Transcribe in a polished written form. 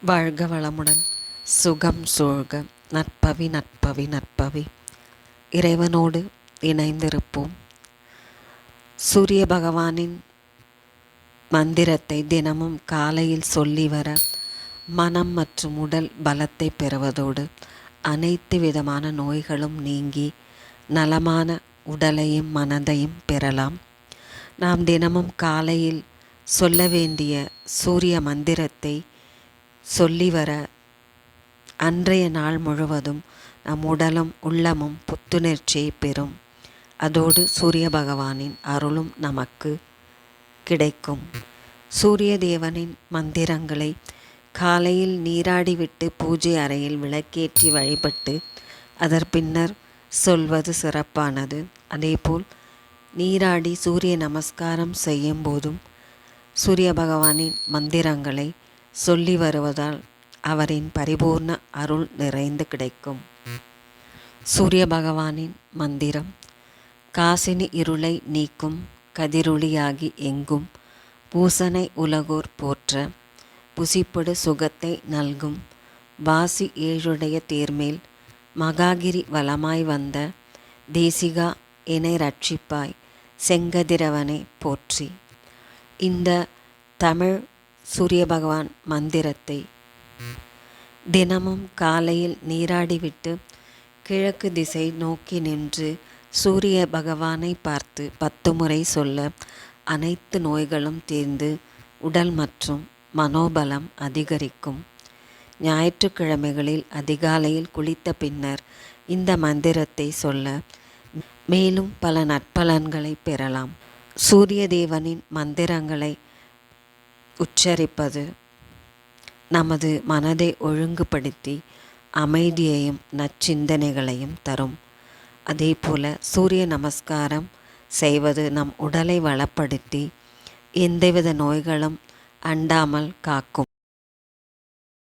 வாழ்க வளமுடன். சுகம் சூழ்க. நற்பவி நற்பவி நற்பவி. இறைவனோடு இணைந்திருப்போம். சூரிய பகவானின் மந்திரத்தை தினமும் காலையில் சொல்லி வர மனம் மற்றும் உடல் பலத்தை பெறுவதோடு அனைத்து விதமான நோய்களும் நீங்கி நலமான உடலையும் மனதையும் பெறலாம். நாம் தினமும் காலையில் சொல்ல வேண்டிய சூரிய மந்திரத்தை சொல்லி வர அன்றைய நாள் முழுவதும் நம் உடலும் உள்ளமும் புத்துணர்ச்சியை பெறும். அதோடு சூரிய பகவானின் அருளும் நமக்கு கிடைக்கும். சூரிய தேவனின் மந்திரங்களை காலையில் நீராடிவிட்டு பூஜை அறையில் விளக்கேற்றி வழிபட்டு அதற்பின்னர் சொல்வது சிறப்பானது. அதேபோல் நீராடி சூரிய நமஸ்காரம் செய்யும் போதும் சூரிய பகவானின் மந்திரங்களை சொல்லி வருவதால் அவரின் பரிபூர்ண அருள் நிறைந்து கிடைக்கும். சூரிய பகவானின் மந்திரம்: காசினி இருளை நீக்கும் கதிரொளியாகி எங்கும் பூசனை உலகோர் போற்ற புசிப்படு சுகத்தை நல்கும் வாசி ஏழுடைய தேர்மேல் மகாகிரி வலமாய் வந்த தேசிகா எனை ரட்சிப்பாய் செங்கதிரவனை போற்றி. இந்த தமிழ் சூரிய பகவான் மந்திரத்தை தினமும் காலையில் நீராடிவிட்டு கிழக்கு திசை நோக்கி நின்று சூரிய பகவானை பார்த்து 10 முறை சொல்ல அனைத்து நோய்களும் தீர்ந்து உடல் மற்றும் மனோபலம் அதிகரிக்கும். ஞாயிற்றுக்கிழமைகளில் அதிகாலையில் குளித்த பின்னர் இந்த மந்திரத்தை சொல்ல மேலும் பல நற்பலன்களை பெறலாம். சூரிய தேவனின் மந்திரங்களை உச்சரிப்பது நமது மனதை ஒழுங்குபடுத்தி அமைதியையும் நற்சிந்தனைகளையும் தரும். அதேபோல சூரிய நமஸ்காரம் செய்வது நம் உடலை வளப்படுத்தி எந்தவித நோய்களும் அண்டாமல் காக்கும்.